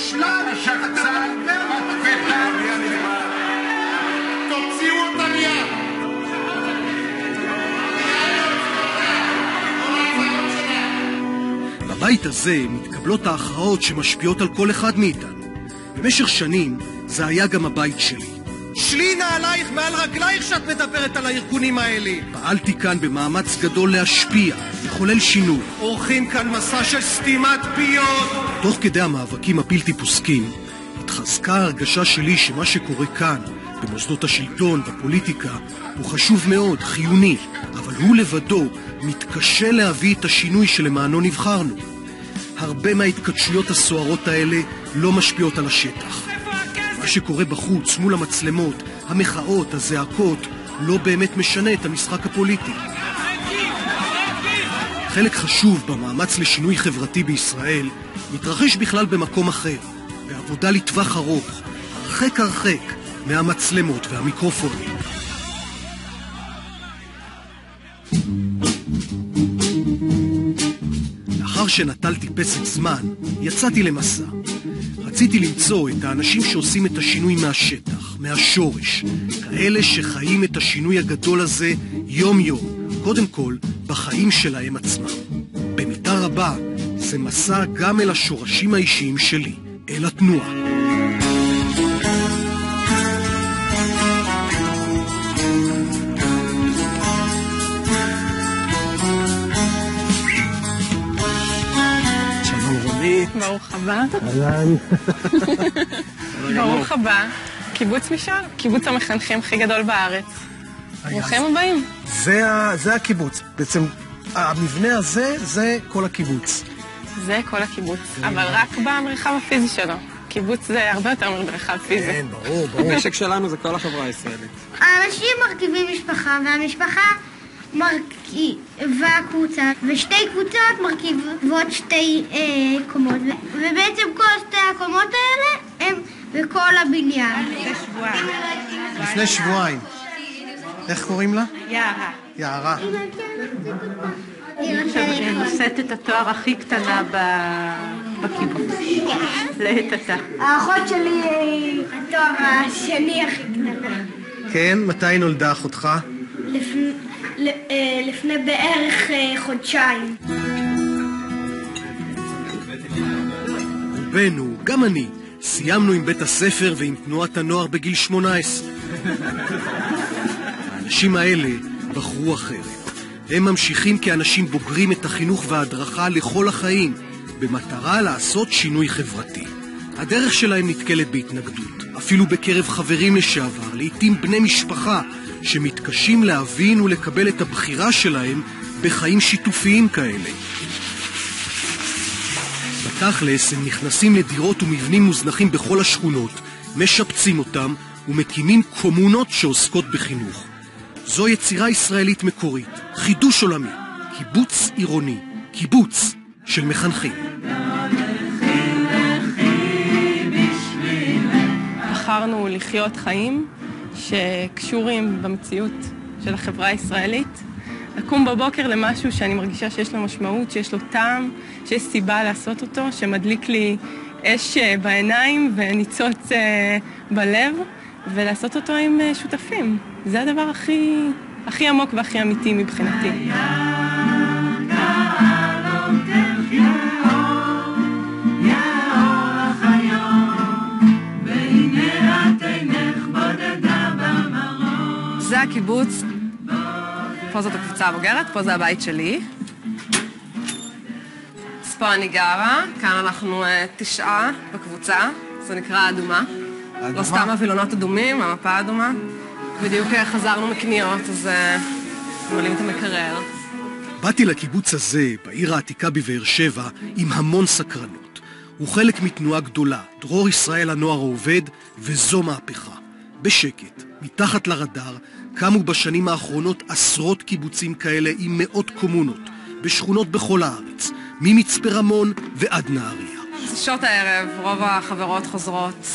מושלם, שחצן, מטפטה. תוציאו אותה מיד. בבית הזה מתקבלות ההכרעות שמשפיעות על כל אחד מאיתנו. במשך שנים זה היה גם הבית שלי. שלינה עלייך מעל רגלייך שאת מדברת על הארגונים האלה. פעלתי כאן במאמץ גדול להשפיע, לחולל שינוי. עורכים כאן מסע של סתימת פיות. תוך כדי המאבקים הבלתי פוסקים, התחזקה ההרגשה שלי שמה שקורה כאן, במוסדות השלטון, בפוליטיקה, הוא חשוב מאוד, חיוני, אבל הוא לבדו מתקשה להביא את השינוי שלמענו נבחרנו. הרבה מההתקדשויות הסוערות האלה לא משפיעות על השטח. מה שקורה בחוץ, מול המצלמות, המחאות, הזעקות, לא באמת משנה את המשחק הפוליטי. חלק חשוב במאמץ לשינוי חברתי בישראל מתרחש בכלל במקום אחר, בעבודה לטווח ארוך, הרחק מהמצלמות והמיקרופונים. לאחר שנטלתי פסק זמן, יצאתי למסע. רציתי למצוא את האנשים שעושים את השינוי מהשטח, מהשורש, כאלה שחיים את השינוי הגדול הזה יום-יום, קודם כל בחיים שלהם עצמם. במידה רבה זה מסע גם אל השורשים האישיים שלי, אל התנועה. ברוך הבא. אהלן. ברוך הבא. קיבוץ משל, קיבוץ המחנכים הכי גדול בארץ. ברוכים הבאים. זה הקיבוץ. בעצם המבנה הזה זה כל הקיבוץ. זה כל הקיבוץ, אבל רק במרחב הפיזי שלו. קיבוץ זה הרבה יותר מרחב פיזי. כן, ברור. המשק שלנו זה כל החברה הישראלית. האנשים מרכיבים משפחה, והמשפחה מרכיבה קבוצה, ושתי קבוצות מרכיבות שתי קומות, ובעצם כל שתי הקומות האלה הם בכל הבניין. לפני שבועיים. איך קוראים לה? יערה. יערה. היא נושאת את התואר הכי קטנה בקיבוץ. לעת עתה. האחות שלי היא התואר השני הכי קטנה. כן, מתי נולדה אחותך? לפני בערך חודשיים. רובנו, גם אני, סיימנו עם בית הספר ועם תנועת הנוער בגיל 18. האנשים האלה בחרו אחרת. הם ממשיכים כאנשים בוגרים את החינוך וההדרכה לכל החיים, במטרה לעשות שינוי חברתי. הדרך שלהם נתקלת בהתנגדות, אפילו בקרב חברים לשעבר, לעתים בני משפחה, שמתקשים להבין ולקבל את הבחירה שלהם בחיים שיתופיים כאלה. בתכלס הם נכנסים לדירות ומבנים מוזנחים בכל השכונות, משפצים אותם ומקימים קומונות שעוסקות בחינוך. זו יצירה ישראלית מקורית, חידוש עולמי, קיבוץ עירוני, קיבוץ של מחנכים. בחרנו לחיות חיים שקשורים במציאות של החברה הישראלית, לקום בבוקר למשהו שאני מרגישה שיש לו משמעות, שיש לו טעם, שיש סיבה לעשות אותו, שמדליק לי אש בעיניים וניצוץ בלב, ולעשות אותו עם שותפים. זה הדבר הכי עמוק והכי אמיתי מבחינתי. זה הקיבוץ, פה זאת הקבוצה הבוגרת, פה זה הבית שלי. אז פה אני גרה, כאן אנחנו 9 בקבוצה, זה נקרא אדומה. לא סתם הווילונות אדומים, המפה אדומה. בדיוק חזרנו מקניות, אז מולים את המקרר. באתי לקיבוץ הזה, בעיר העתיקה בבאר שבע, עם המון סקרנות. הוא חלק מתנועה גדולה, דרור ישראל הנוער העובד, וזו מהפכה. בשקט, מתחת לרדאר, קמו בשנים האחרונות עשרות קיבוצים כאלה עם מאות קומונות, בשכונות בכל הארץ, ממצפה רמון ועד נהריה. שעות הערב, רוב החברות חוזרות.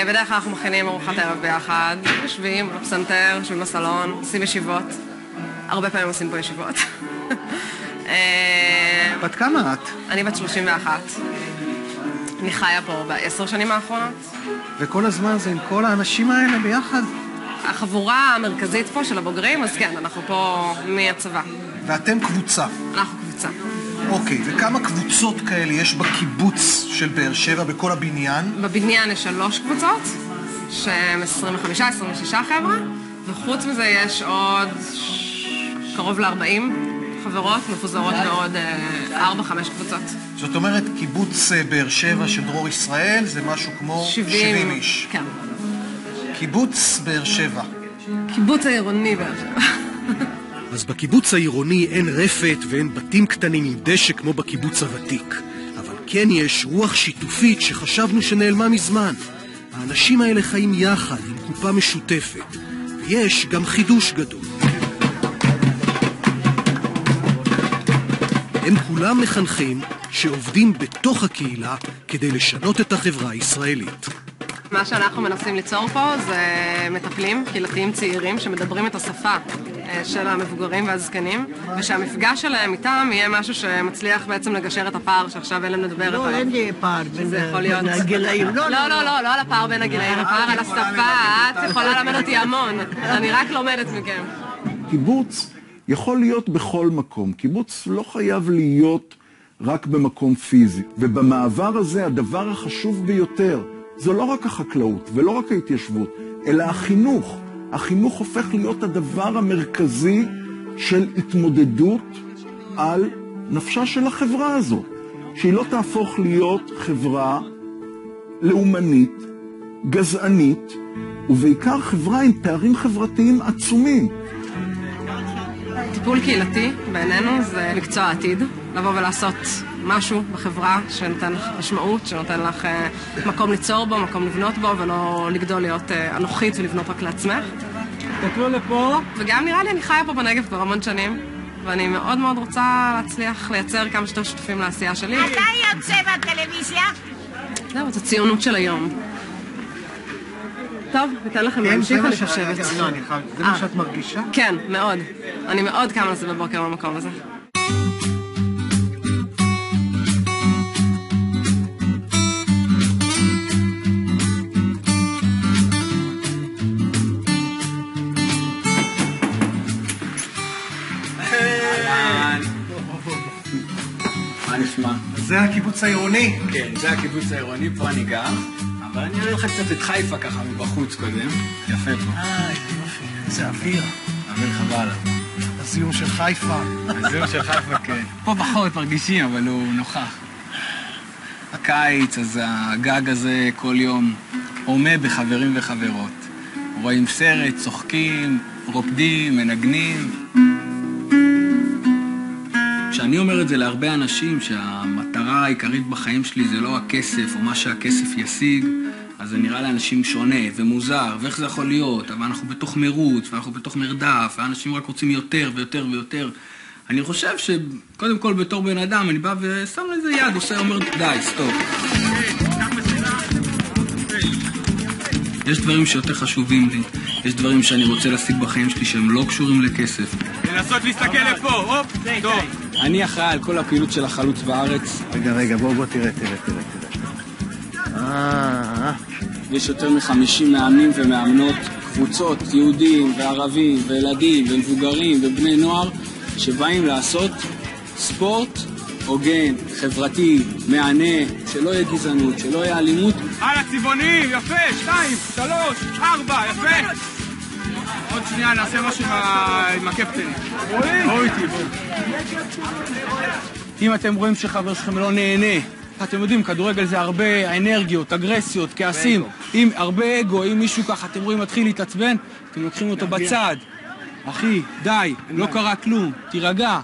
בדרך כלל אנחנו מכינים ארוחת ערב ביחד, יושבים בפסנתר, יושבים בסלון, עושים ישיבות. הרבה פעמים עושים פה ישיבות. בת כמה את? אני בת 31. אני חיה פה ב10 שנים האחרונות. וכל הזמן זה עם כל האנשים האלה ביחד? החבורה המרכזית פה של הבוגרים, אז כן, אנחנו פה מהצבא. ואתם קבוצה? אנחנו קבוצה. אוקיי, וכמה קבוצות כאלה יש בקיבוץ של באר שבע בכל הבניין? בבניין יש 3 קבוצות, שהם 25-26 חבר'ה, וחוץ מזה יש עוד קרוב ל-40 חברות מפוזרות בעוד 4-5 קבוצות. זאת אומרת, קיבוץ באר שבע של דרור ישראל זה משהו כמו 70 איש. כן. קיבוץ באר שבע. קיבוץ העירוני באר שבע. אז בקיבוץ העירוני אין רפת ואין בתים קטנים עם דשא כמו בקיבוץ הוותיק. אבל כן יש רוח שיתופית שחשבנו שנעלמה מזמן. האנשים האלה חיים יחד עם קופה משותפת. ויש גם חידוש גדול. הם כולם מחנכים שעובדים בתוך הקהילה כדי לשנות את החברה הישראלית. מה שאנחנו מנסים ליצור פה זה מטפלים קהילתיים צעירים שמדברים את השפה של המבוגרים והזקנים, ושהמפגש שלהם איתם יהיה משהו שמצליח בעצם לגשר את הפער שעכשיו אין לנו לדבר עליו. לא, אין לי פער בין הגילאים. לא על הפער בין הגילאים, הפער על השפה. את יכולה ללמד אותי המון, אני רק לומדת מכם. קיבוץ יכול להיות בכל מקום. קיבוץ לא חייב להיות רק במקום פיזי. ובמעבר הזה הדבר החשוב ביותר זו לא רק החקלאות ולא רק ההתיישבות, אלא החינוך. החינוך הופך להיות הדבר המרכזי של התמודדות על נפשה של החברה הזאת. שהיא לא תהפוך להיות חברה לאומנית, גזענית, ובעיקר חברה עם פערים חברתיים עצומים. טיפול קהילתי בעינינו זה מקצוע העתיד, לבוא ולעשות משהו בחברה שנותן לך משמעות, שנותן לך מקום ליצור בו, מקום לבנות בו, ולא לגדול להיות אנוכית ולבנות רק לעצמך. תקלו לפה. וגם נראה לי אני חיה פה בנגב כבר המון שנים, ואני מאוד מאוד רוצה להצליח לייצר כמה שיותר שותפים לעשייה שלי. אתה יוצא בטלוויזיה? זהו, זו ציונות של היום. טוב, ניתן לכם להמשיך, אני חושבת. זה מה שאת מרגישה? כן, מאוד. אני מאוד קמה לזה בבוקר במקום הזה. מה נשמע? זה הקיבוץ העירוני? כן, זה הקיבוץ העירוני, פה אני גר. אבל אני אראה לך קצת את חיפה ככה מבחוץ קודם. יפה פה. יופי. איזה אוויר. אוויר חבל. הזיהום של חיפה. הזיהום של חיפה, כן. פה פחות מרגישים, אבל הוא נוכח. הקיץ, אז הגג הזה כל יום עומד בחברים וחברות. רואים סרט, צוחקים, רוקדים, מנגנים. כשאני אומר את זה להרבה אנשים שהמטרה העיקרית בחיים שלי זה לא הכסף או מה שהכסף ישיג, אז זה נראה לאנשים שונה ומוזר, ואיך זה יכול להיות, אבל אנחנו בתוך מרוץ ואנחנו בתוך מרדף, ואנשים רק רוצים יותר ויותר ויותר. אני חושב שקודם כל בתור בן אדם אני בא ושם לזה יד, אומר די, סטופ. יש דברים שיותר חשובים לי, יש דברים שאני רוצה להשיג בחיים שלי שהם לא קשורים לכסף. לנסות להסתכל לפה, הופ, טוב. אני אחראי על כל הפעילות של החלוץ בארץ. רגע, בוא תראה. יש יותר מ50 מאמנים ומאמנות, קבוצות, יהודים וערבים וילדים ומבוגרים ובני נוער שבאים לעשות ספורט הוגן, חברתי, מענה, שלא יהיה גזענות, שלא יהיה אלימות. הלאה, צבעוני, יפה, 2, 3, 4, יפה. עוד שנייה נעשה משהו עם הקפטנים. בואו איתי, בואו. אם אתם רואים שחבר שלכם לא נהנה, אתם יודעים, כדורגל זה הרבה אנרגיות, אגרסיות, כעסים, עם הרבה אגו, אם מישהו ככה, אתם רואים מתחיל להתעצבן, אתם לוקחים אותו בצד. אחי, די, לא קרה כלום, תירגע.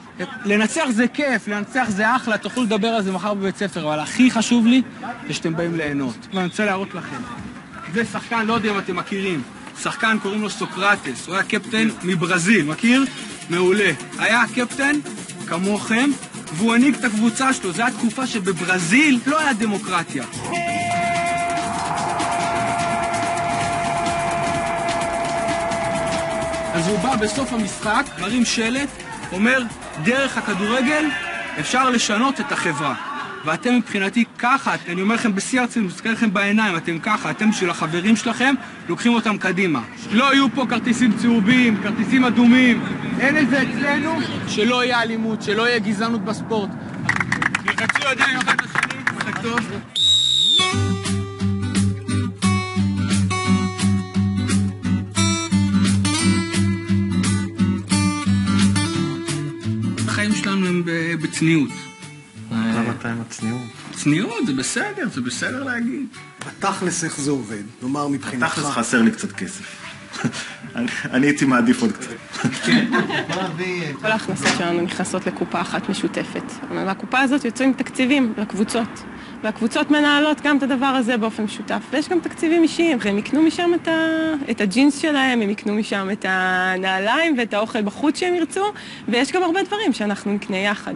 לנצח זה כיף, לנצח זה אחלה, תוכלו לדבר על זה מחר בבית ספר, אבל הכי חשוב לי זה שאתם באים ליהנות. ואני רוצה להראות לכם. זה שחקן, לא יודע אם אתם מכירים. שחקן קוראים לו סוקרטס, הוא היה קפטן מברזיל, מכיר? מעולה. היה קפטן, כמוכם, והוא הנהיג את הקבוצה שלו. זו הייתה תקופה שבברזיל לא היה דמוקרטיה. אז הוא בא בסוף המשחק, מרים שלט, אומר, דרך הכדורגל אפשר לשנות את החברה. ואתם מבחינתי ככה, אני אומר לכם בשיא הרצינות, מסתכל לכם בעיניים, אתם ככה, אתם בשביל החברים שלכם, לוקחים אותם קדימה. לא יהיו פה כרטיסים צהובים, כרטיסים אדומים, אין את זה אצלנו, שלא יהיה אלימות, שלא יהיה גזענות בספורט. נלחצו ידיים אחד לשני, משחק טוב. החיים שלנו הם בצניעות. למה אתה עם הצניעות? צניעות, זה בסדר להגיד. בתכלס איך זה עובד? נאמר מבחינתך. בתכלס חסר לי קצת כסף. אני הייתי מעדיף עוד קצת. כל ההכנסות שלנו נכנסות לקופה אחת משותפת. והקופה הזאת יוצאים תקציבים לקבוצות. והקבוצות מנהלות גם את הדבר הזה באופן משותף. ויש גם תקציבים אישיים, והם יקנו משם את הג'ינס שלהם, הם יקנו משם את הנעליים ואת האוכל בחוץ שהם ירצו, ויש גם הרבה דברים שאנחנו נקנה יחד.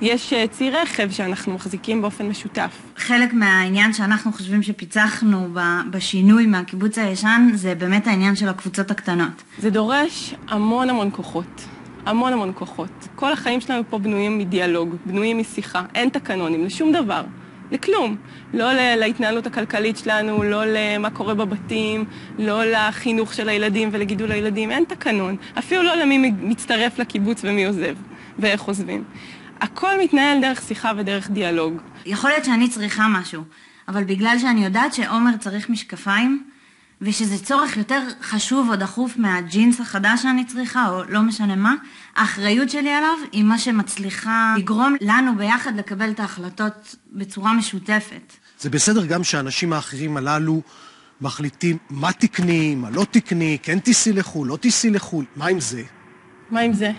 יש צי רכב שאנחנו מחזיקים באופן משותף. חלק מהעניין שאנחנו חושבים שפיצחנו בשינוי מהקיבוץ הישן, זה באמת העניין של הקבוצות הקטנות. זה דורש המון כוחות. המון כוחות. כל החיים שלנו פה בנויים מדיאלוג, בנויים משיחה. אין תקנונים לשום דבר. לכלום. לא להתנהלות הכלכלית שלנו, לא למה קורה בבתים, לא לחינוך של הילדים ולגידול הילדים. אין תקנון. אפילו לא למי מצטרף לקיבוץ ומי עוזב ואיך עוזבים. הכל מתנהל דרך שיחה ודרך דיאלוג. יכול להיות שאני צריכה משהו, אבל בגלל שאני יודעת שעומר צריך משקפיים, ושזה צורך יותר חשוב או דחוף מהג'ינס החדש שאני צריכה, או לא משנה מה, האחריות שלי עליו היא מה שמצליחה לגרום לנו ביחד לקבל את ההחלטות בצורה משותפת. זה בסדר גם שהאנשים האחרים הללו מחליטים מה תקני, מה לא תקני, כן תיסי לחול, לא תיסי לחול. מה עם זה? מה עם זה?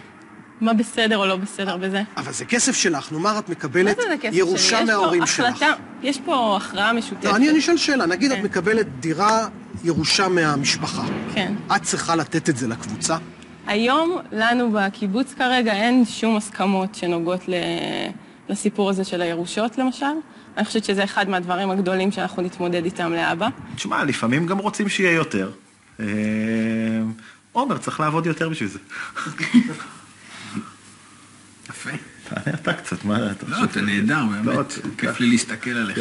מה בסדר או לא בסדר בזה? אבל זה כסף שלך, נאמר את מקבלת ירושה מההורים שלך. יש פה הכרעה משותפת. לא, אני אשאל שאלה, נגיד את מקבלת דירה ירושה מהמשפחה. כן. את צריכה לתת את זה לקבוצה? היום לנו בקיבוץ כרגע אין שום הסכמות שנוגעות לסיפור הזה של הירושות למשל. אני חושבת שזה אחד מהדברים הגדולים שאנחנו נתמודד איתם לאבא. תשמע, לפעמים גם רוצים שיהיה יותר. עומר, צריך לעבוד יותר בשביל זה. יפה. תענה אתה קצת, מה אתה חושב? לא, אתה נהדר, באמת. כיף לי להסתכל עליך.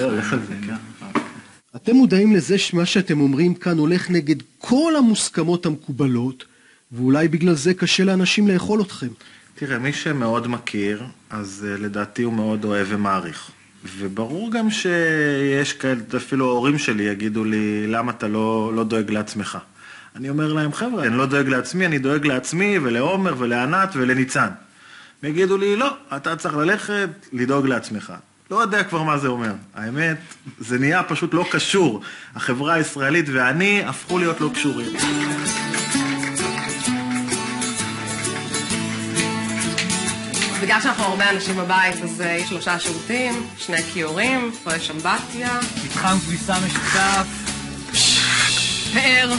אתם מודעים לזה שמה שאתם אומרים כאן הולך נגד כל המוסכמות המקובלות, ואולי בגלל זה קשה לאנשים לאכול אתכם. תראה, מי שמאוד מכיר, אז לדעתי הוא מאוד אוהב ומעריך. וברור גם שיש כאלה, אפילו ההורים שלי יגידו לי, למה אתה לא דואג לעצמך? אני אומר להם, חבר'ה, אני לא דואג לעצמי, אני דואג לעצמי ולעומר ולענת ולניצן. הם יגידו לי, לא, אתה צריך ללכת, לדאוג לעצמך. לא יודע כבר מה זה אומר. האמת, זה נהיה פשוט לא קשור. החברה הישראלית ואני הפכו להיות לא קשורים. בגלל שאנחנו הרבה אנשים בבית, אז יש 3 שירותים, 2 כיורים, פה יש אמבטיה. מתחם כביסה משותף. פאר.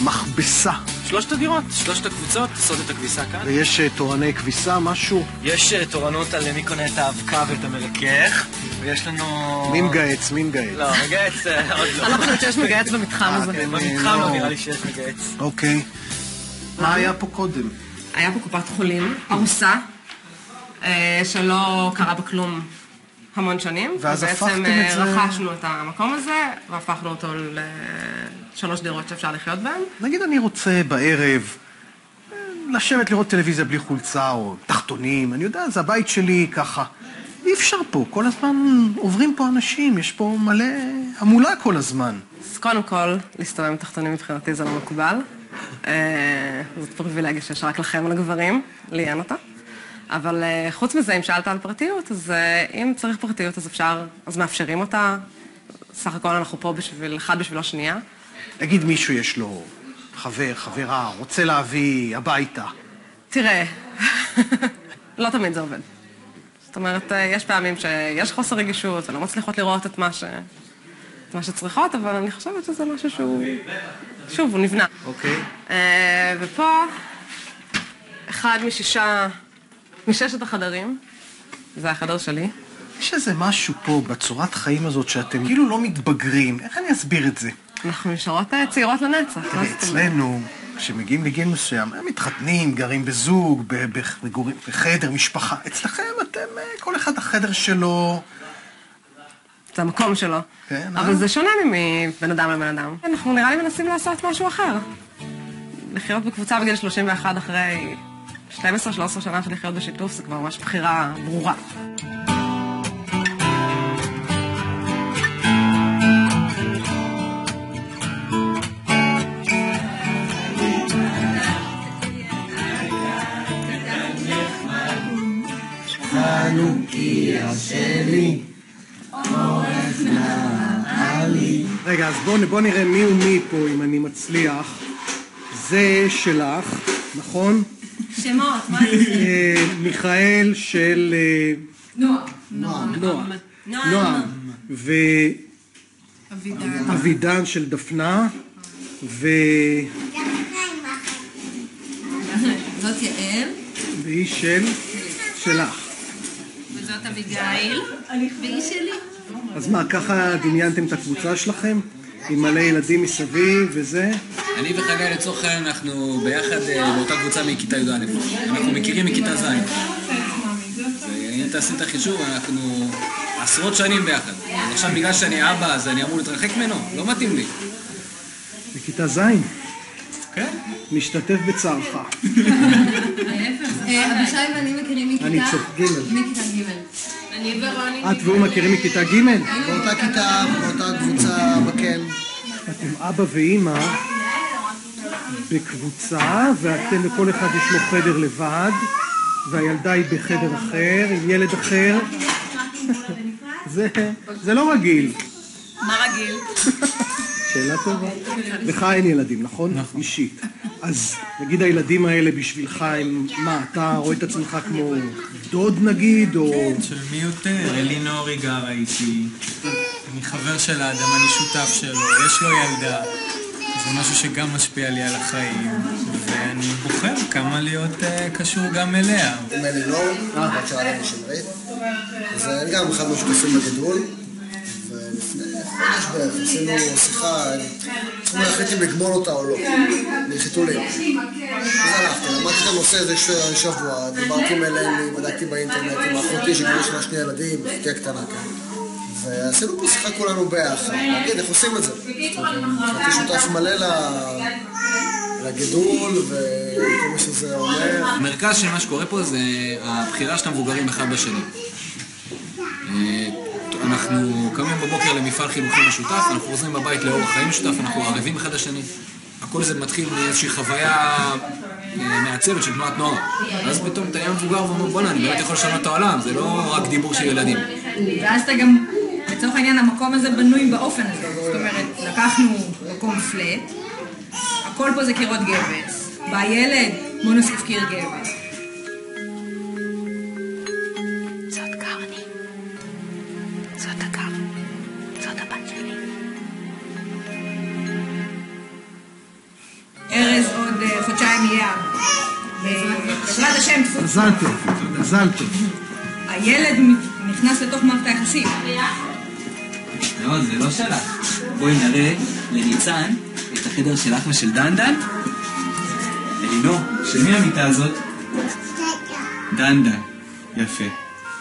מכבסה. 3 הדירות, 3 הקבוצות עושות את הכביסה כאן. ויש תורני כביסה, משהו? יש תורנות על מי קונה את האבקה ואת המרכך, ויש לנו... מי מגייץ? לא, מגייץ עוד לא. אני לא חושבת שיש מגייץ במתחם הזה. במתחם לא נראה לי שיש מגייץ. אוקיי. מה היה פה קודם? היה פה קופת חולים, ארוסה, שלא קרה בה כלום המון שנים. ואז הפכתם את זה... בעצם רכשנו את המקום הזה, והפכנו אותו ל3 דירות שאפשר לחיות בהן. נגיד אני רוצה בערב לשבת לראות טלוויזיה בלי חולצה או תחתונים, אני יודע, זה הבית שלי ככה. אי אפשר פה, כל הזמן עוברים פה אנשים, יש פה מלא המולה כל הזמן. אז קודם כל, להסתובב עם תחתונים מבחינתי זה לא מקובל. זאת פריבילגיה שיש רק לכם לגברים, לי אין אותה. אבל חוץ מזה, אם שאלת על פרטיות, אז אם צריך פרטיות, אז אפשר, אז מאפשרים אותה. סך הכל אנחנו פה אחד בשבילו שנייה. נגיד מישהו יש לו חברה, רוצה להביא הביתה. תראה, לא תמיד זה עובד. זאת אומרת, יש פעמים שיש חוסר רגישות, ולא מצליחות לראות את מה שצריכות, אבל אני חושבת שזה משהו שהוא... שוב, הוא נבנה. אוקיי. ופה, אחד מששת החדרים, זה החדר שלי. יש איזה משהו פה בצורת חיים הזאת שאתם כאילו לא מתבגרים. איך אני אסביר את זה? אנחנו נשארות צעירות לנצח. אצלנו כשמגיעים לגיל מסוים, הם מתחתנים, גרים בזוג, בחדר, משפחה. אצלכם אתם, כל אחד החדר שלו. זה המקום שלו. כן, אבל זה שונה מבן אדם לבן אדם. אנחנו נראה לי מנסים לעשות משהו אחר. לחיות בקבוצה בגיל 31 אחרי 12-13 שנה של לחיות בשיתוף, זה כבר ממש בחירה ברורה. חנוכיה שלי, אורך נעלי. רגע, אז בוא נראה מי הוא מי פה, אם אני מצליח. זה שלך, נכון? שמות, מה זה? מיכאל של... נועם. ואבידן של דפנה. זאת יעל. והיא שלך. וזאת אביגיל. והיא שלי. אז מה, ככה דמיינתם את הקבוצה שלכם? עם מלא ילדים מסביב וזה? אני וחגי לצורך העניין אנחנו ביחד באותה קבוצה מכיתה י"א. אנחנו מכירים מכיתה ז'. אם תעשי את החישוב, אנחנו עשרות שנים ביחד. עכשיו בגלל שאני אבא, אז אני אמור להתרחק ממנו? לא מתאים לי. בכיתה ז'? כן. משתתף בצערך. אבישי ואני מכירים מכיתה... אני צוף ג'. מכיתה ג'. אני ורוני... את והוא מכירים מכיתה ג'? באותה כיתה, באותה קבוצה בקל. אתם אבא ואמא בקבוצה, ואתם לכל אחד יש לו חדר לבד, והילדה היא בחדר אחר, עם ילד אחר. זה לא רגיל. מה רגיל? שאלה טובה. לך אין ילדים, נכון? נכון. אישית. אז נגיד הילדים האלה בשבילך הם, מה, אתה רואה את עצמך כמו דוד נגיד, או... כן, של מי יותר? אלינור היא גרה איתי. אני חבר של האדם, אני שותף שלו, יש לו ילדה. זה משהו שגם משפיע לי על החיים, ואני בוחר כמה להיות קשור גם אליה. עם אלינור, בת של אלינור שמרית. אז גם אחד משותפים בגידול. ולפני חודש בערך עשינו שיחה, צריכים להחליט אם לגמול אותה או לא, מחיתולים. אז הלכתי, למדתי את הנושא הזה שבוע, דיברתי עם אלני, בדקתי באינטרנט עם אחותי שכבר יש לה 2 ילדים, אחותי הקטנה כאן. ועשינו פה שיחה כולנו ביחד, להגיד איך עושים את זה. חשבתי שותף מלא לגידול וכל מה שזה אומר. המרכז של מה שקורה פה זה הבחירה של המבוגרים אחד בשני. אנחנו קמים בבוקר למפעל חינוכי משותף, אנחנו חוזרים בבית לאורח חיים משותף, אנחנו ערבים אחד לשני. הכל זה מתחיל מאיזושהי חוויה מעצבת של תנועת נוער. ואז פתאום אתה מבוגר ואומר, בוא'נה, אני באמת יכול לשנות את העולם, זה לא רק דיבור של ילדים. ואז אתה גם, לצורך העניין, המקום הזה בנוי באופן הזה. זאת אומרת, לקחנו מקום פלט, הכל פה זה קירות גבס. בא ילד, בוא נוסיף קיר גבס. ארז עוד חודשיים יהיה בעזרת השם תפות. מזל טוב, מזל טוב. הילד נכנס לתוך מערכת היחסים. לא, זה לא שלך. בואי נראה לניצן את החדר שלך ושל דנדן. אלינור, של מי המיטה הזאת? דנדן. יפה.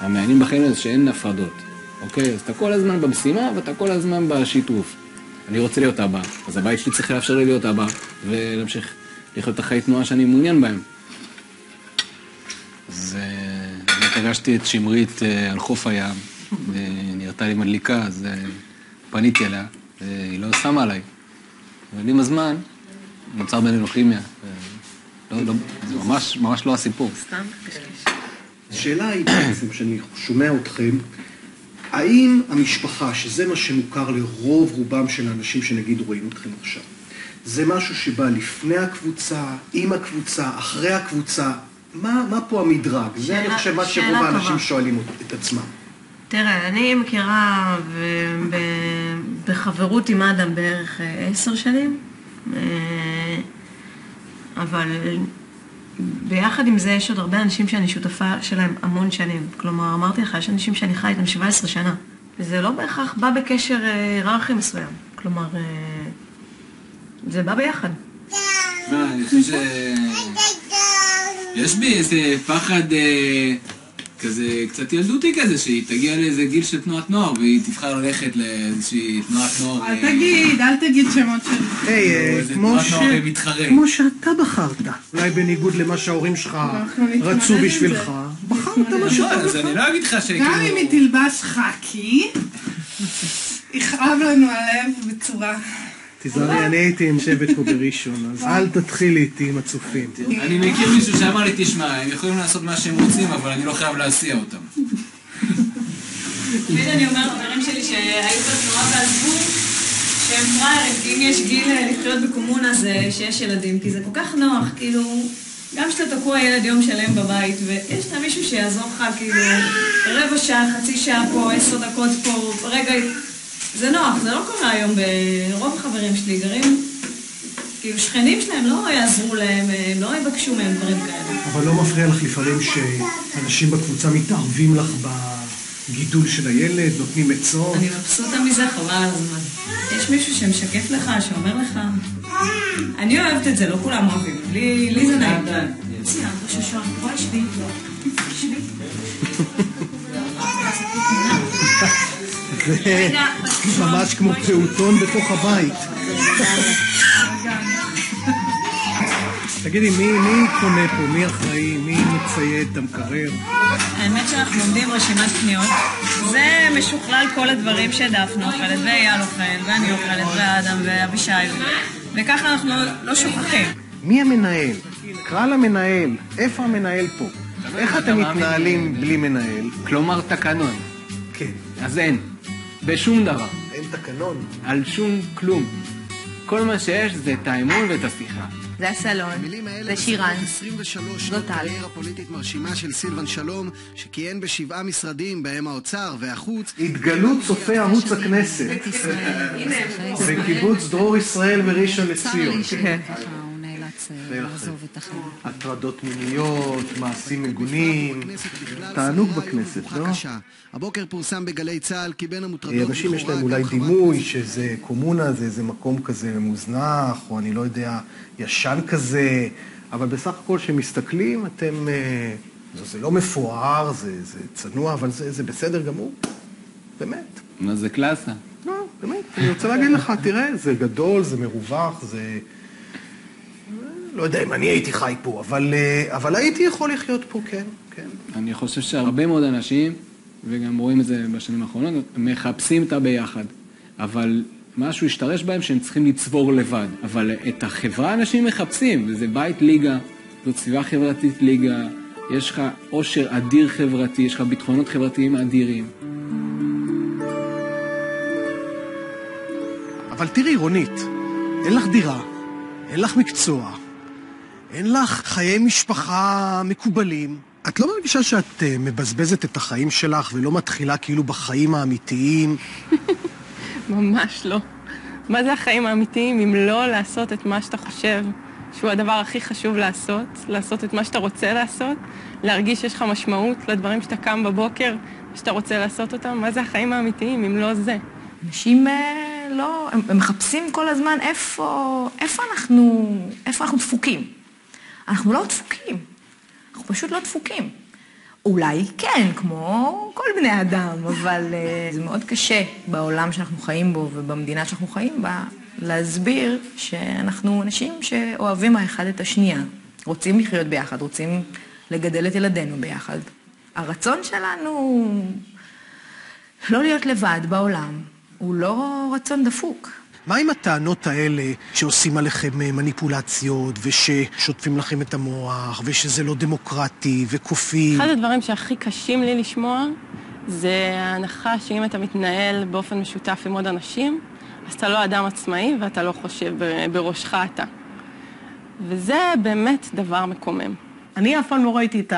המעניין בחיים הזה שאין הפרדות. אוקיי, אז אתה כל הזמן במשימה ואתה כל הזמן בשיתוף. אני רוצה להיות אבא, אז הבית שלי צריך לאפשר לי להיות אבא, ולהמשיך לחיות את החיי תנועה שאני מעוניין בהם. אז אני פגשתי את שמרית על חוף הים, ונראתה לי מדליקה, אז פניתי אליה, והיא לא שמה עליי. אבל עם הזמן, נוצר בינינו כימיה. זה ממש לא הסיפור. השאלה היא בעצם, שאני שומע אתכם, האם המשפחה, שזה מה שמוכר לרוב רובם של האנשים שנגיד רואים אתכם עכשיו, זה משהו שבא לפני הקבוצה, עם הקבוצה, אחרי הקבוצה, מה פה המדרג? זה אני חושב מה שרוב האנשים שואלים את עצמם. תראה, אני מכירה בחברות עם אדם בערך 10 שנים, אבל ביחד עם זה יש עוד הרבה אנשים שאני שותפה שלהם המון שנים. כלומר, אמרתי לך, יש אנשים שאני חי איתם 17 שנה. וזה לא בהכרח בא בקשר היררכי מסוים. כלומר, זה בא ביחד. אני חושב יש בי איזה פחד כזה, קצת ילדותי כזה, שהיא תגיע לאיזה גיל של תנועת נוער, והיא תבחר ללכת לאיזושהי תנועת נוער. אל תגיד שמות של... היי, כמו שאתה בחרת. אולי בניגוד למה שההורים שלך רצו בשבילך. בחרת מה שאתה בחרת. אז אני לא אגיד לך שכאילו... גם אם היא תלבש חכי, יכאב לנו הלב בצורה... תזרי, אני הייתי עם שבט פה בראשון, אז אל תתחיל איתי עם הצופים. אני מכיר מישהו שאמר לי, תשמע, הם יכולים לעשות מה שהם רוצים, אבל אני לא חייב להסיע אותם. תמיד אני אומר לחברים שלי שהיו בתנועה ועזבו, שהם פריירים, כי אם יש גיל לחיות בקומונה זה שיש ילדים, כי זה כל כך נוח, כאילו, גם שאתה תקוע ילד יום שלם בבית, ויש לה מישהו שיעזור לך, כאילו, רבע שעה, חצי שעה פה, 10 דקות פה, רגע... זה נוח, זה לא קורה היום ברוב החברים שלי, גרים, כאילו שכנים שלהם לא יעזרו להם, הם לא יבקשו מהם דברים כאלה. אבל לא מפריע לך לפעמים שאנשים בקבוצה מתערבים לך בגידול של הילד, נותנים עצות? אני מבסוטה מזה, חבל על הזמן. יש מישהו שמשקף לך, שאומר לך, אני אוהבת את זה, לא כולם אוהבים, לי זה נעים. צייה, ששון, בואי שבי. שבי. זה ממש כמו פעוטון בתוך הבית. תגידי, מי קונה פה? מי אחראי? מי מצייד את המקרר? האמת שאנחנו עומדים רשימת קניות. זה משוכלל כל הדברים שדפנו אוכלת, ואייל אוכל, ואני אוכלת, ואדם, ואבישי. וככה אנחנו לא שוכחים. מי המנהל? קרא למנהל. איפה המנהל פה? איך אתם מתנהלים בלי מנהל? כלומר תקנון. כן. אז אין. בשום דבר. אין תקנון. על שום כלום. כל מה שיש זה את האמון ואת השיחה. זה הסלון, זה שירן, זאת טל. הקריירה הפוליטית מרשימה של סילבן שלום, שכיהן ב7 משרדים, בהם האוצר והחוץ. התגלות צופי ערוץ הכנסת. בקיבוץ דרור ישראל בראשון לציון. הטרדות מיניות, מעשים מגונים, תענוג בכנסת, לא? הבוקר פורסם בגלי צה"ל כי בין המוטרדות... אנשים יש להם אולי דימוי שזה קומונה, זה איזה מקום כזה מוזנח, או אני לא יודע, ישן כזה, אבל בסך הכל שמסתכלים, אתם... זה לא מפואר, זה צנוע, אבל זה בסדר גמור. באמת. מה זה קלאסה? לא, באמת. אני רוצה להגיד לך, תראה, זה גדול, זה מרווח, זה... לא יודע אם אני הייתי חי פה, אבל הייתי יכול לחיות פה, כן, כן. אני חושב שהרבה מאוד אנשים, וגם רואים את זה בשנים האחרונות, מחפשים את הביחד. אבל משהו השתרש בהם שהם צריכים לצבור לבד. אבל את החברה אנשים מחפשים, וזה בית ליגה, זאת סביבה חברתית ליגה, יש לך עושר אדיר חברתי, יש לך ביטחונות חברתיים אדירים. אבל תראי, רונית, אין לך דירה, אין לך מקצוע, אין לך חיי משפחה מקובלים. את לא מרגישה שאת מבזבזת את החיים שלך ולא מתחילה כאילו בחיים האמיתיים? ממש לא. מה זה החיים האמיתיים אם לא לעשות את מה שאתה חושב שהוא הדבר הכי חשוב לעשות את מה שאתה רוצה לעשות, להרגיש שיש לך משמעות לדברים שאתה קם בבוקר, שאתה רוצה לעשות אותם? מה זה החיים האמיתיים אם לא זה? אנשים לא, הם מחפשים כל הזמן איפה אנחנו דפוקים. אנחנו לא דפוקים. אנחנו פשוט לא דפוקים. אולי כן, כמו כל בני אדם, אבל זה מאוד קשה בעולם שאנחנו חיים בו ובמדינה שאנחנו חיים בה, להסביר שאנחנו אנשים שאוהבים האחד את השנייה, רוצים לחיות ביחד, רוצים לגדל את ילדינו ביחד. הרצון שלנו לא להיות לבד בעולם, הוא לא רצון דפוק. מה עם הטענות האלה שעושים עליכם מניפולציות וששוטפים לכם את המוח ושזה לא דמוקרטי וכופים? אחד הדברים שהכי קשים לי לשמוע זה ההנחה שאם אתה מתנהל באופן משותף עם עוד אנשים, אז אתה לא אדם עצמאי ואתה לא חושב בראשך אתה. וזה באמת דבר מקומם. אני אף פעם לא ראיתי את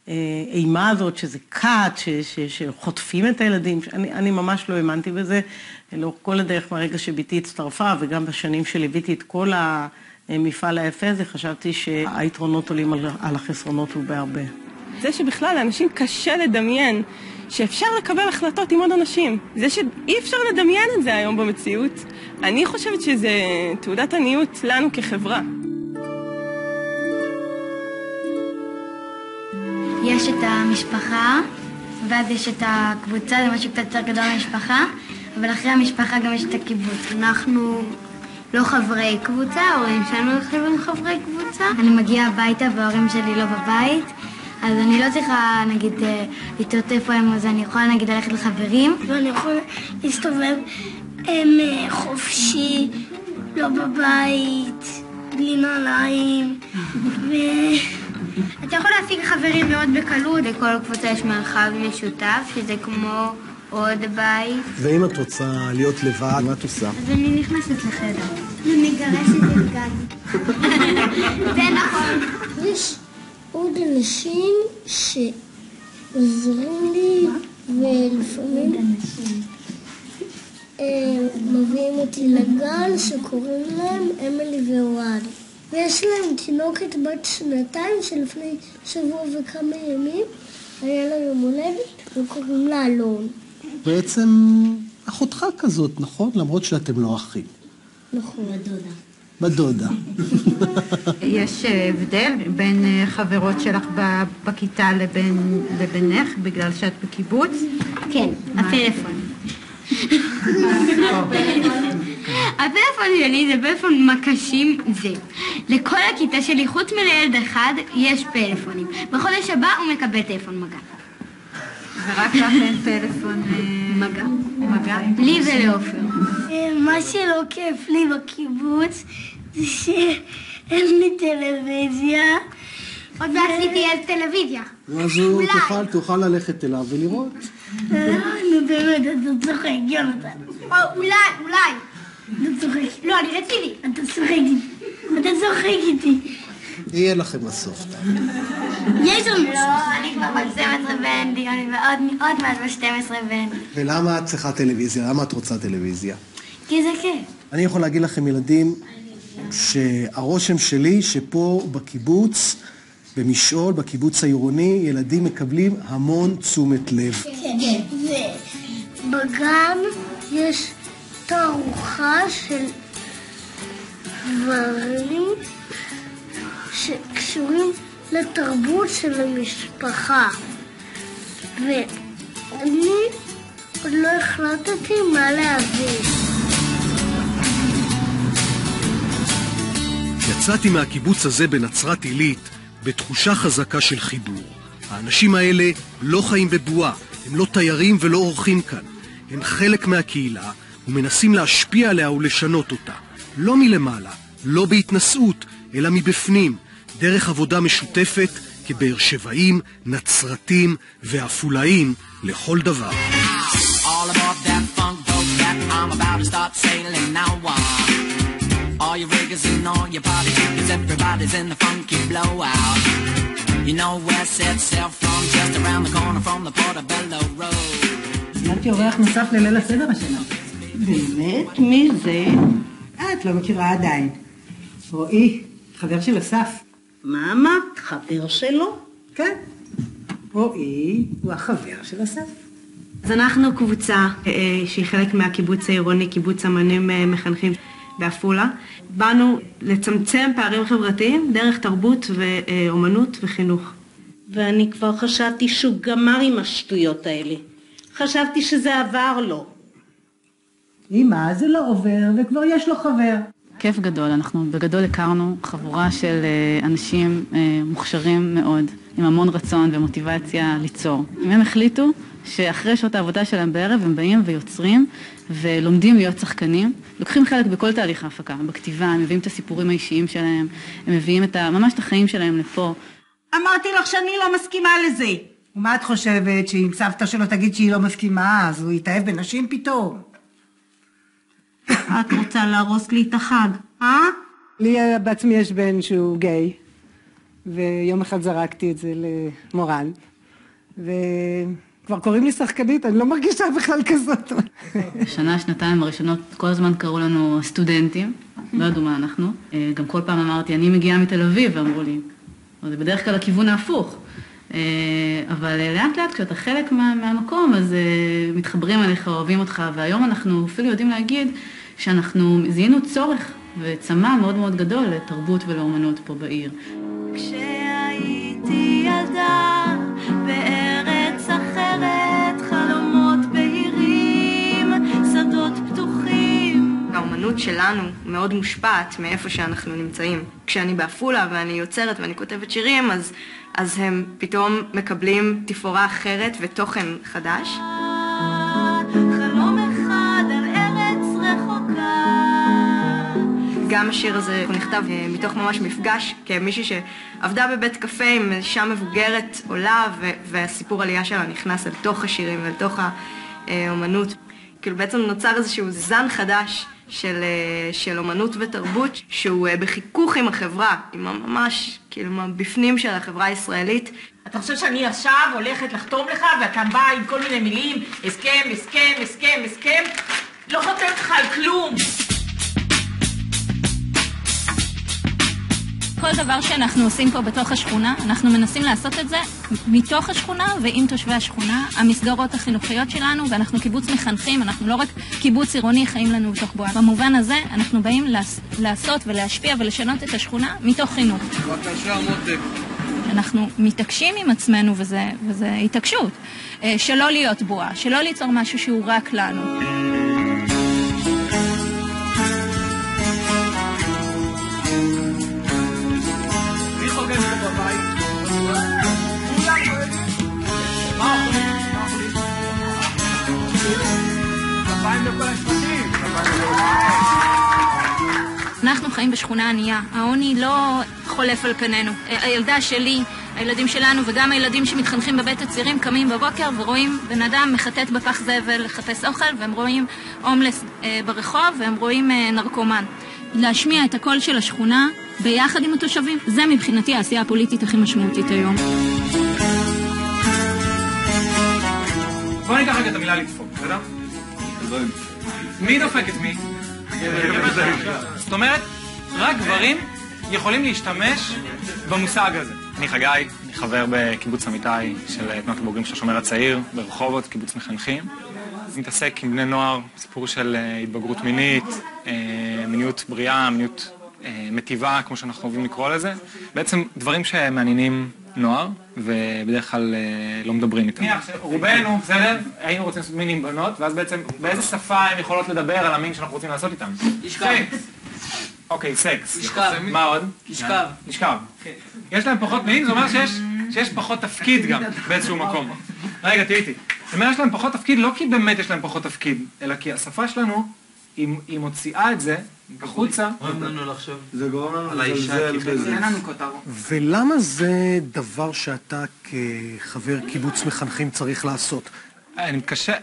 האימה הזאת שזה קאט, שחוטפים את הילדים. אני ממש לא האמנתי בזה. לאורך כל הדרך מהרגע שביתי הצטרפה, וגם בשנים שליוויתי את כל המפעל היפה הזה, חשבתי שהיתרונות עולים על החסרונות ובהרבה. זה שבכלל לאנשים קשה לדמיין שאפשר לקבל החלטות עם עוד אנשים. זה שאי אפשר לדמיין את זה היום במציאות. אני חושבת שזה תעודת עניות לנו כחברה. יש את המשפחה, ואז יש את הקבוצה, זה משהו קצת יותר גדול מהמשפחה, אבל אחרי המשפחה גם יש את הקיבוץ. אנחנו לא חברי קבוצה, ההורים שלנו הם חברי קבוצה. אני מגיעה הביתה וההורים שלי לא בבית, אז אני לא צריכה, נגיד, לטעות איפה הם, אז אני יכולה, נגיד, ללכת לחברים. ואני יכולה להסתובב חופשי, לא בבית, בלי נעליים, אתה יכול להשיג חברים מאוד בקלות. לכל קבוצה יש מרחב משותף, שזה כמו עוד בית. ואם את רוצה להיות לבד, מה את עושה? אז אני נכנסת לחדר. אני מגרשת את גדי. זה נכון. יש עוד אנשים שעוזרים לי, ולפעמים מביאים אותי לגן שקוראים להם אמילי ואוהד. ויש להם תינוקת בת 2 שלפני שבוע וכמה ימים היה לה יום הולדת וקוראים לה אלון. בעצם אחותך כזאת, נכון? למרות שאתם לא אחים. נכון. בדודה. בדודה. יש הבדל בין חברות שלך בכיתה לבינך בגלל שאת בקיבוץ? כן, הפלאפון. הפלאפון שלי זה פלאפון מקשים זה. לכל הכיתה שלי, חוץ מלילד אחד, יש פלאפונים. בחודש הבא הוא מקבל טלפון מגע. ורק לך אין פלאפון מגע? מגע? לי ולעופר. מה שלא כיף לי בקיבוץ זה שאין לי טלוויזיה. עוד מעט לי תהיה טלוויזיה. אז תוכל ללכת אליו ולראות. נו באמת, אתה צוחק, יונתן. אולי. אתה צוחק. לא, אני רציני. אתה צוחק איתי. יהיה לכם בסוף. יש לנו. לא, אני כבר בת 12 ואין לי, ועוד מעט בת 12 ואין לי. ולמה את צריכה טלוויזיה? למה את רוצה טלוויזיה? כי זה כיף. אני יכול להגיד לכם, ילדים, שהרושם שלי שפה בקיבוץ, במשעול, בקיבוץ העירוני, ילדים מקבלים המון תשומת לב. כן, ובגן יש תערוכה של דברים שקשורים לתרבות של המשפחה. ואני עוד לא החלטתי מה להביא. יצאתי מהקיבוץ הזה בנצרת עילית בתחושה חזקה של חיבור. האנשים האלה לא חיים בבועה, הם לא תיירים ולא אורחים כאן. הם חלק מהקהילה ומנסים להשפיע עליה ולשנות אותה. לא מלמעלה, לא בהתנסות, אלא מבפנים, דרך עבודה משותפת כבאר שבעים, נצרתים ואפולאים לכל דבר. All about that funk, dope that I'm about to start sailing now. All your riggers and all your party chickens, everybody's in the funky blowout. You know where set sail from, just around the corner from the Portobello Road. נתתי אורח נוסף לליל הסדר השנה. באמת? מי זה? את לא מכירה עדיין. רועי, חבר של אסף. מה אמרת? חבר שלו? כן. רועי הוא החבר של אסף. אז אנחנו קבוצה שהיא חלק מהקיבוץ העירוני, קיבוץ אמנים מחנכים בעפולה. באנו לצמצם פערים חברתיים דרך תרבות ואומנות וחינוך. ואני כבר חשבתי שהוא גמר עם השטויות האלה. חשבתי שזה עבר לו. אמא, זה לא עובר וכבר יש לו חבר. כיף גדול, אנחנו בגדול הכרנו חבורה של אנשים מוכשרים מאוד, עם המון רצון ומוטיבציה ליצור. הם החליטו שאחרי שעות העבודה שלהם בערב הם באים ויוצרים ולומדים להיות שחקנים, לוקחים חלק בכל תהליך ההפקה, בכתיבה, הם מביאים את הסיפורים האישיים שלהם, הם מביאים ממש את החיים שלהם לפה. אמרתי לך שאני לא מסכימה לזה. ומה את חושבת, שאם סבתא שלו תגיד שהיא לא מסכימה, אז הוא יתאהב בנשים פתאום? את רוצה להרוס לי את החג, אה? לי בעצמי יש בן שהוא גיי, ויום אחד זרקתי את זה למורן, וכבר קוראים לי שחקנית, אני לא מרגישה בכלל כזאת. בשנה, שנתיים הראשונות כל הזמן קראו לנו סטודנטים, לא ידעו מה אנחנו. גם כל פעם אמרתי, אני מגיעה מתל אביב, ואמרו לי, זה בדרך כלל הכיוון ההפוך. אבל לאט לאט כשאתה חלק מהמקום, אז מתחברים אליך, אוהבים אותך, והיום אנחנו אפילו יודעים להגיד שאנחנו זיהינו צורך וצמא מאוד מאוד גדול לתרבות ולאומנות פה בעיר. כשהייתי ילדה האומנות שלנו מאוד מושפעת מאיפה שאנחנו נמצאים. כשאני בעפולה ואני יוצרת ואני כותבת שירים, אז הם פתאום מקבלים תפאורה אחרת ותוכן חדש. חלום אחד על ארץ רחוקה. גם השיר הזה הוא נכתב מתוך ממש מפגש כמישהי שעבדה בבית קפה עם אישה מבוגרת עולה, והסיפור עלייה שלה נכנס אל תוך השירים ואל תוך האומנות. כאילו בעצם נוצר איזשהו זן חדש של אומנות ותרבות שהוא בחיכוך עם החברה, עם ממש כאילו בפנים של החברה הישראלית. אתה חושב שאני עכשיו הולכת לחתום לך ואתה בא עם כל מיני מילים, הסכם, הסכם, הסכם, הסכם? לא חותמת לך על כלום. כל דבר שאנחנו עושים פה בתוך השכונה, אנחנו מנסים לעשות את זה מתוך השכונה ועם תושבי השכונה, המסגרות החינוכיות שלנו, ואנחנו קיבוץ מחנכים, אנחנו לא רק קיבוץ עירוני חיים לנו בתוך בועה. במובן הזה אנחנו באים לעשות ולהשפיע ולשנות את השכונה מתוך חינוך. אנחנו מתעקשים עם עצמנו, וזה התעקשות, שלא להיות בועה, שלא ליצור משהו שהוא רק לנו. אנחנו חיים בשכונה ענייה, העוני לא חולף על פנינו. הילדה שלי, הילדים שלנו וגם הילדים שמתחנכים בבית הצעירים קמים בבוקר ורואים בן אדם מחטט בפח זבל לחפש אוכל, והם רואים הומלס ברחוב והם רואים נרקומן. להשמיע את הקול של השכונה ביחד עם התושבים, זה מבחינתי העשייה הפוליטית הכי משמעותית היום. בוא ניקח רגע את המילה לדפוק, בסדר? מי דופק את מי? זאת אומרת, רק גברים יכולים להשתמש במושג הזה. אני חגי, אני חבר בקיבוץ אמיתי של תנועת הבוגרים של השומר הצעיר, ברחובות, קיבוץ מחנכים. מתעסק עם בני נוער, סיפור של התבגרות מינית, מיניות בריאה, מיניות מטיבה, כמו שאנחנו אוהבים לקרוא לזה. בעצם דברים שמעניינים נוער, ובדרך כלל לא מדברים איתם. רובנו, בסדר? היינו רוצים לעשות מין עם בנות, ואז בעצם באיזה שפה הם יכולות לדבר על המין שאנחנו רוצים לעשות איתם? לשכב. אוקיי, סקס. לשכב. מה עוד? לשכב. לשכב. יש להם פחות מין, זה אומר שיש פחות תפקיד גם באיזשהו מקום. רגע, תראי איתי. זאת אומרת, יש להם פחות תפקיד, לא כי באמת יש להם פחות תפקיד, אלא כי השפה שלנו, היא מוציאה את זה בחוצה. זה גורם לנו לזלזל בזה. אין לנו כותרות. ולמה זה דבר שאתה כחבר קיבוץ מחנכים צריך לעשות?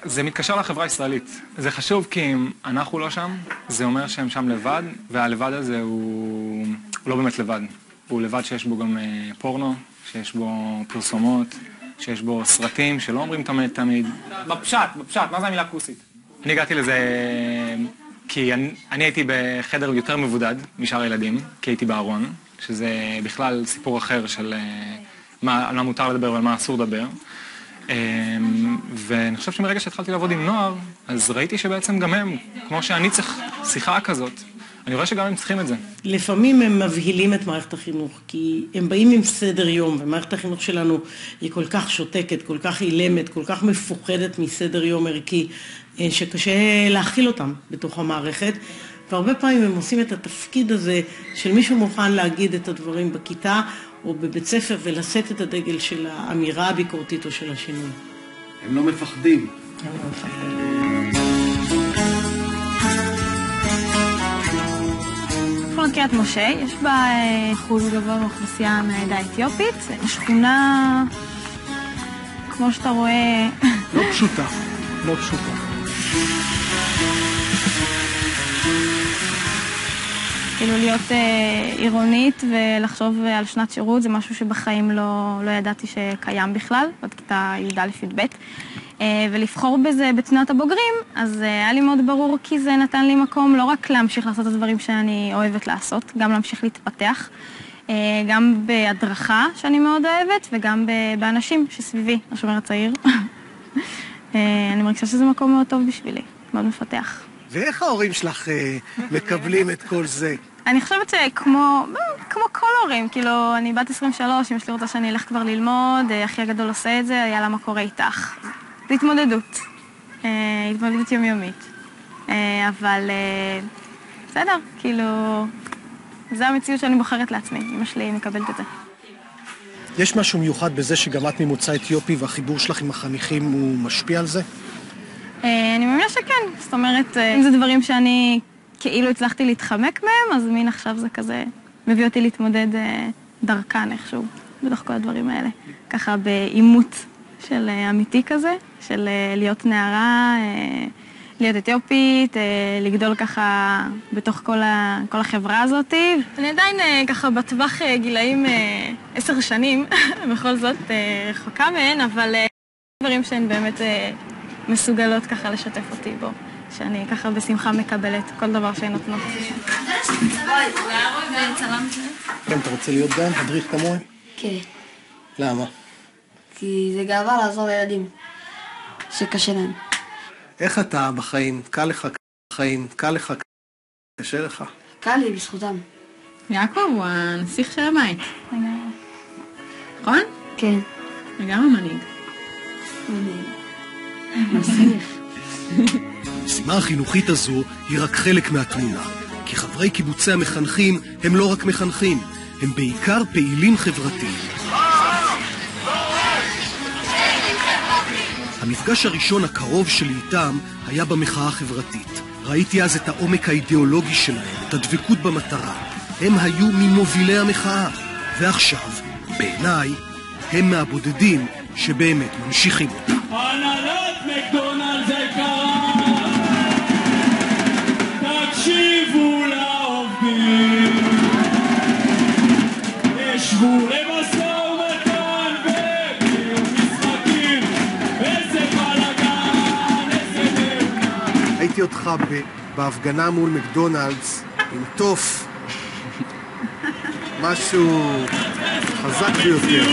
זה מתקשר לחברה הישראלית. זה חשוב כי אם אנחנו לא שם, זה אומר שהם שם לבד, והלבד הזה הוא לא באמת לבד. הוא לבד שיש בו גם פורנו, שיש בו פרסומות, שיש בו סרטים שלא אומרים תמיד. בפשט, מה זה המילה כוסית? אני הגעתי לזה כי אני הייתי בחדר יותר מבודד משאר הילדים, כי הייתי בארון, שזה בכלל סיפור אחר של על מה מותר לדבר ועל מה אסור לדבר. ואני חושב שמרגע שהתחלתי לעבוד עם נוער, אז ראיתי שבעצם גם הם, כמו שאני צריך שיחה כזאת, אני רואה שגם הם צריכים את זה. לפעמים הם מבהילים את מערכת החינוך, כי הם באים עם סדר יום, ומערכת החינוך שלנו היא כל כך שותקת, כל כך אילמת, כל כך מפוחדת מסדר יום ערכי, שקשה להכיל אותם בתוך המערכת, והרבה פעמים הם עושים את התפקיד הזה של מישהו מוכן להגיד את הדברים בכיתה או בבית ספר ולשאת את הדגל של האמירה הביקורתית או של השינוי. הם לא מפחדים. הם לא מפחדים. שכונת קריית משה, יש בה אחוז גבוה באוכלוסייה מהעדה האתיופית. השכונה, כמו שאתה רואה... לא פשוטה, לא פשוטה. כאילו להיות עירונית ולחשוב על שנת שירות זה משהו שבחיים לא ידעתי שקיים בכלל, עד כיתה י"א-י"ב. ולבחור בזה בתנועת הבוגרים, אז היה לי מאוד ברור כי זה נתן לי מקום לא רק להמשיך לעשות את הדברים שאני אוהבת לעשות, גם להמשיך להתפתח, גם בהדרכה שאני מאוד אוהבת וגם באנשים שסביבי, השומר הצעיר. אני מרגישה שזה מקום מאוד טוב בשבילי, מאוד מפתח. ואיך ההורים שלך מקבלים את כל זה? אני חושבת שכמו כל הורים, כאילו, אני בת 23, אמא שלי רוצה שאני אלך כבר ללמוד, אחי הגדול עושה את זה, יאללה, מה קורה איתך? זה התמודדות יומיומית. אבל בסדר, כאילו, זה המציאות שאני בוחרת לעצמי, אמא שלי מקבלת את זה. יש משהו מיוחד בזה שגם את ממוצא אתיופי והחיבור שלך עם החניכים הוא משפיע על זה? אני מאמינה שכן, זאת אומרת, אם זה דברים שאני כאילו הצלחתי להתחמק מהם, אז מין עכשיו זה כזה מביא אותי להתמודד דרכן איכשהו, בתוך כל הדברים האלה. ככה באימות של אמיתי כזה, של להיות נערה, להיות אתיופית, לגדול ככה בתוך כל החברה הזאת. אני עדיין ככה בטווח גילאים 10 שנים, בכל זאת רחוקה מהן, אבל דברים שהן באמת מסוגלות ככה לשתף אותי בו, שאני ככה בשמחה מקבלת כל דבר שהן נותנות. כן, אתה רוצה להיות גם מדריך כמוהם? כן. למה? כי זה גאווה לעזור לילדים שקשה להם. איך אתה בחיים? קל לך בחיים? קל לך? קשה לך? קל לי בזכותם. יעקב הוא הנסיך של הבית. נכון? כן. וגם המנהיג. נסיך. המשימה החינוכית הזו היא רק חלק מהתמונה, כי חברי קיבוצי המחנכים הם לא רק מחנכים, הם בעיקר פעילים חברתיים. המפגש הראשון הקרוב שלי איתם היה במחאה החברתית. ראיתי אז את העומק האידיאולוגי שלהם, את הדבקות במטרה. הם היו ממובילי המחאה, ועכשיו, בעיניי, הם מהבודדים שבאמת ממשיכים אותה. הנהלת מקדונלדס היקרה, תקשיבו לעובדים, תשבו למשא ומתן וביום משחקים, איזה בלגן, איזה דרך. ראיתי אותך בהפגנה מול מקדונלדס עם טוף, משהו חזק ביותר.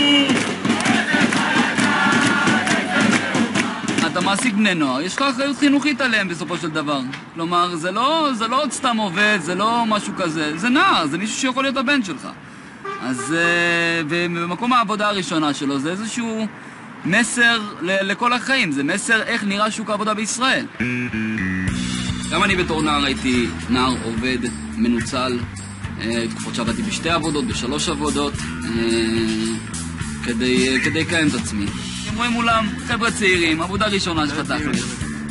אתה מעסיק בני נוער, יש לך אחריות חינוכית עליהם בסופו של דבר. כלומר, זה לא עוד סתם עובד, זה לא משהו כזה, זה נער, זה מישהו שיכול להיות הבן שלך. אז במקום העבודה הראשונה שלו זה איזשהו מסר לכל החיים, זה מסר איך נראה שוק העבודה בישראל. גם אני בתור נער הייתי נער עובד, מנוצל, תקופות שעבדתי בשתי עבודות, בשלוש עבודות, כדי לקיים את עצמי. הם רואים מולם חבר'ה צעירים, עבודה ראשונה שפתחת.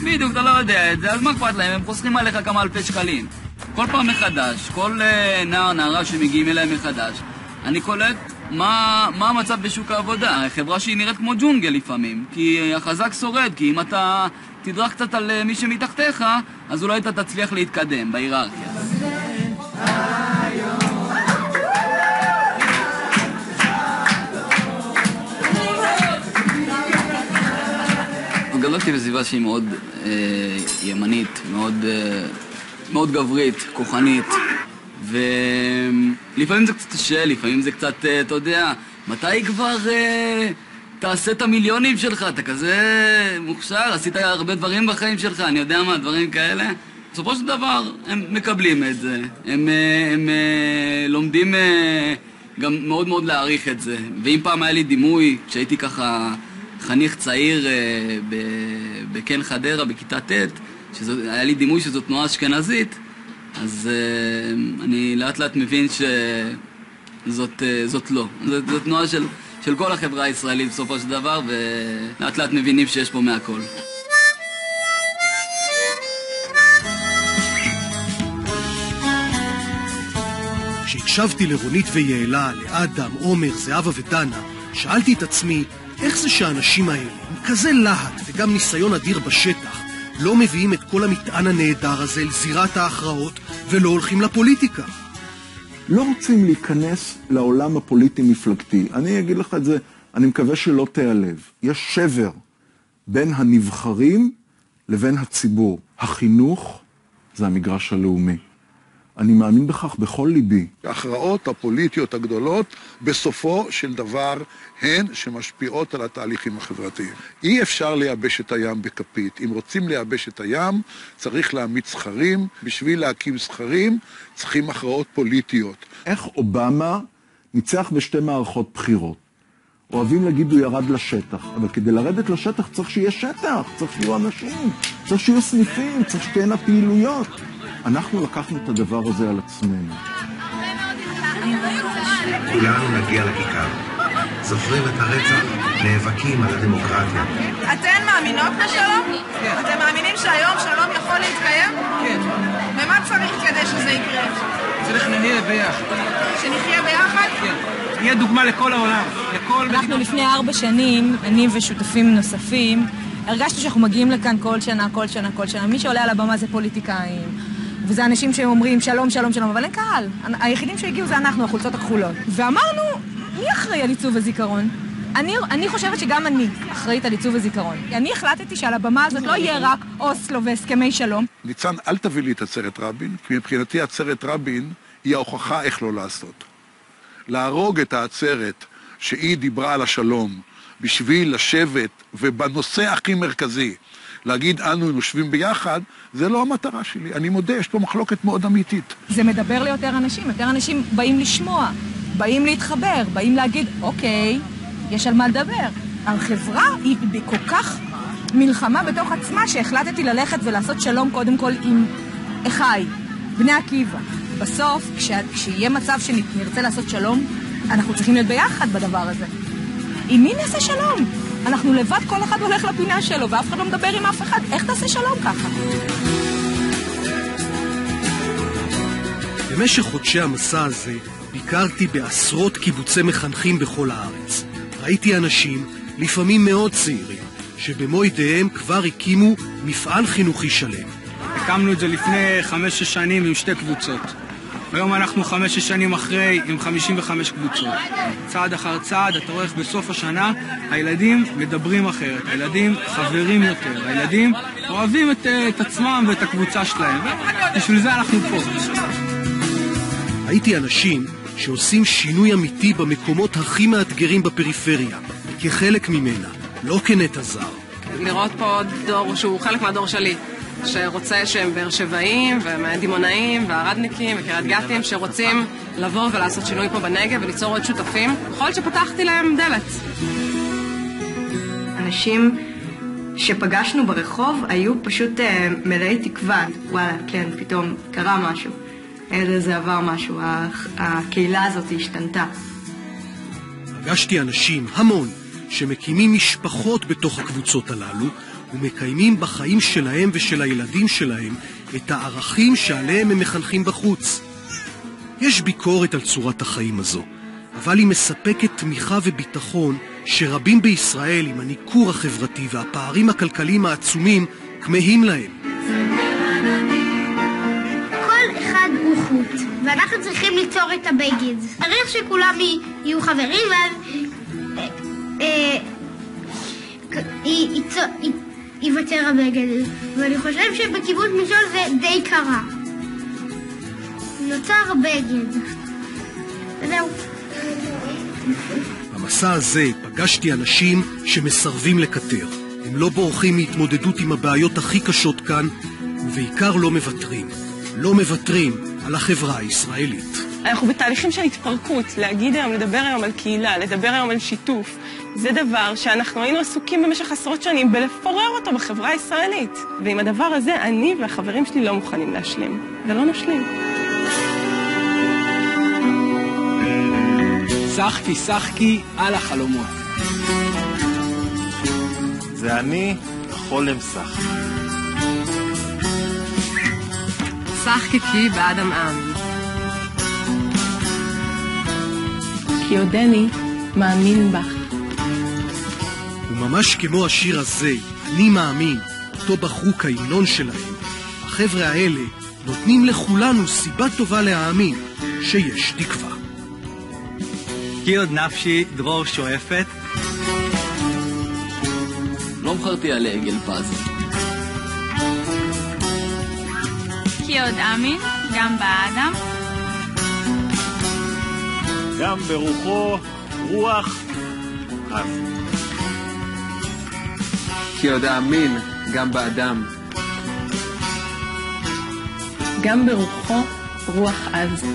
בדיוק, אתה לא יודע את זה, אז מה אכפת להם? הם חוסכים עליך כמה אלפי שקלים. כל פעם מחדש, כל נערה שמגיעים אליהם מחדש, אני קולט מה המצב בשוק העבודה. חברה שהיא נראית כמו ג'ונגל לפעמים, כי החזק שורד, כי אם אתה תדרך קצת על מי שמתחתיך, אז אולי אתה תצליח להתקדם בהיררכיה. גדלתי בסביבה שהיא מאוד ימנית, מאוד גברית, כוחנית, ולפעמים זה קצת קשה, לפעמים זה קצת, אתה יודע, מתי כבר תעשה את המיליונים שלך, אתה כזה מוכשר, עשית הרבה דברים בחיים שלך, אני יודע מה, דברים כאלה. בסופו של דבר הם מקבלים את זה, הם לומדים גם מאוד מאוד להעריך את זה, ואם פעם היה לי דימוי, כשהייתי ככה חניך צעיר בקן חדרה, בכיתה ט', היה לי דימוי שזו תנועה אשכנזית, אז אני לאט לאט מבין שזאת לא. זו תנועה של כל החברה הישראלית בסופו של דבר, ולאט לאט מבינים שיש פה מהכל. כשהקשבתי לרונית ויעלה, לאדם, עומר, זהבה ודנה, שאלתי את עצמי, איך זה שהאנשים האלה, עם כזה להט וגם ניסיון אדיר בשטח, לא מביאים את כל המטען הנהדר הזה לזירת ההכרעות ולא הולכים לפוליטיקה? לא רוצים להיכנס לעולם הפוליטי-מפלגתי. אני אגיד לך את זה, אני מקווה שלא תיעלב. יש שבר בין הנבחרים לבין הציבור. החינוך זה המגרש הלאומי. אני מאמין בכך בכל ליבי. ההכרעות הפוליטיות הגדולות, בסופו של דבר, הן שמשפיעות על התהליכים החברתיים. אי אפשר לייבש את הים בכפית. אם רוצים לייבש את הים, צריך להעמיד סכרים. בשביל להקים סכרים, צריכים הכרעות פוליטיות. איך אובמה ניצח בשתי מערכות בחירות? אוהבים להגיד הוא ירד לשטח, אבל כדי לרדת לשטח צריך שיהיה שטח, צריך שיהיו אנשים, צריך שיהיו סניפים, צריך שתהיינה פעילויות. אנחנו לקחנו את הדבר הזה על עצמנו. כולנו נגיע לכיכר. זוכרים את הרצח, נאבקים על הדמוקרטיה. אתן מאמינות בשלום? כן. אתם מאמינים שהיום שלום יכול להתקיים? כן. ומה צריך כדי שזה יקרה? צריך נהיה ביחד. שנחיה ביחד? כן. נהיה דוגמה לכל העולם. אנחנו לפני 4 שנים, אני ושותפים נוספים, הרגשנו שאנחנו מגיעים לכאן כל שנה. מי שעולה על הבמה זה פוליטיקאים. וזה אנשים שאומרים שלום, שלום, שלום, אבל אין קהל. היחידים שהגיעו זה אנחנו, החולצות הכחולות. ואמרנו, מי אחראי על עיצוב הזיכרון? אני חושבת שגם אני אחראית על עיצוב הזיכרון. אני החלטתי שעל הבמה הזאת לא יהיה רק אוסלו והסכמי שלום. ניצן, אל תביא לי את עצרת רבין, כי מבחינתי עצרת רבין היא ההוכחה איך לא לעשות. להרוג את העצרת שהיא דיברה על השלום, בשביל לשבת ובנושא הכי מרכזי, להגיד אנו נושבים ביחד, זה לא המטרה שלי. אני מודה, יש פה מחלוקת מאוד אמיתית. זה מדבר ליותר אנשים. יותר אנשים באים לשמוע, באים להתחבר, באים להגיד, אוקיי, יש על מה לדבר. החברה היא כל כך מלחמה בתוך עצמה שהחלטתי ללכת ולעשות שלום קודם כל עם אחי, בני עקיבא. בסוף, כשיהיה מצב שנרצה לעשות שלום, אנחנו צריכים להיות ביחד בדבר הזה. עם מי נעשה שלום? אנחנו לבד, כל אחד הולך לפינה שלו, ואף אחד לא מדבר עם אף אחד. איך תעשה שלום ככה? במשך חודשי המסע הזה ביקרתי בעשרות קיבוצי מחנכים בכל הארץ. ראיתי אנשים, לפעמים מאוד צעירים, שבמו ידיהם כבר הקימו מפעל חינוכי שלם. הקמנו את זה לפני 5-6 שנים עם 2 קבוצות. היום אנחנו 5-6 שנים אחרי עם 55 קבוצות. צעד אחר צעד, אתה רואה בסוף השנה, הילדים מדברים אחרת, הילדים חברים יותר, הילדים אוהבים את עצמם ואת הקבוצה שלהם. בשביל זה אנחנו פה. ראיתי אנשים שעושים שינוי אמיתי במקומות הכי מאתגרים בפריפריה, כחלק ממנה, לא כנטע זר. לראות פה דור שהוא חלק מהדור שלי, שרוצה שהם באר שבעים ומדימונאים והרדניקים וקריית גתים שרוצים לבוא ולעשות שינוי פה בנגב וליצור עוד שותפים. יכול להיות שפתחתי להם דלת. אנשים שפגשנו ברחוב היו פשוט מלאי תקווה. וואלה, כן, פתאום קרה משהו. זה עבר משהו, הקהילה הזאת השתנתה. פגשתי אנשים, המון, שמקימים משפחות בתוך הקבוצות הללו, ומקיימים בחיים שלהם ושל הילדים שלהם את הערכים שעליהם הם מחנכים בחוץ. יש ביקורת על צורת החיים הזו, אבל היא מספקת תמיכה וביטחון שרבים בישראל עם הניכור החברתי והפערים הכלכליים העצומים כמהים להם. כל אחד הוא חוט, ואנחנו צריכים ליצור את הבגד. צריך שכולם יהיו חברים, ואז ייווצר הבגד. ואני חושב שבקיבוץ משול זה די קרה. נוצר בגד. וזהו. במסע הזה פגשתי אנשים שמסרבים לקטר. הם לא בורחים מהתמודדות עם הבעיות הכי קשות כאן, ובעיקר לא מוותרים. לא מוותרים על החברה הישראלית. אנחנו בתהליכים של התפרקות, לדבר היום על קהילה, לדבר היום על שיתוף. זה דבר שאנחנו היינו עסוקים במשך 10 שנים בלפורר אותו בחברה הישראלית. ועם הדבר הזה אני והחברים שלי לא מוכנים להשלים, ולא נשלים. שחקי על החלומות. זה אני חולם שח. שחקי באדם עם. כי עודני מאמין בך. וממש כמו השיר הזה, אני מאמין, אותו בחרו כהמנון שלהם, החבר'ה האלה נותנים לכולנו סיבה טובה להאמין שיש תקווה. כי עוד נפשי דרור שואפת. לא בחרתי על עגל פז. כי עוד אמין, גם באדם. גם ברוחו רוח אז. כי עוד האמין גם באדם. גם ברוחו רוח אז.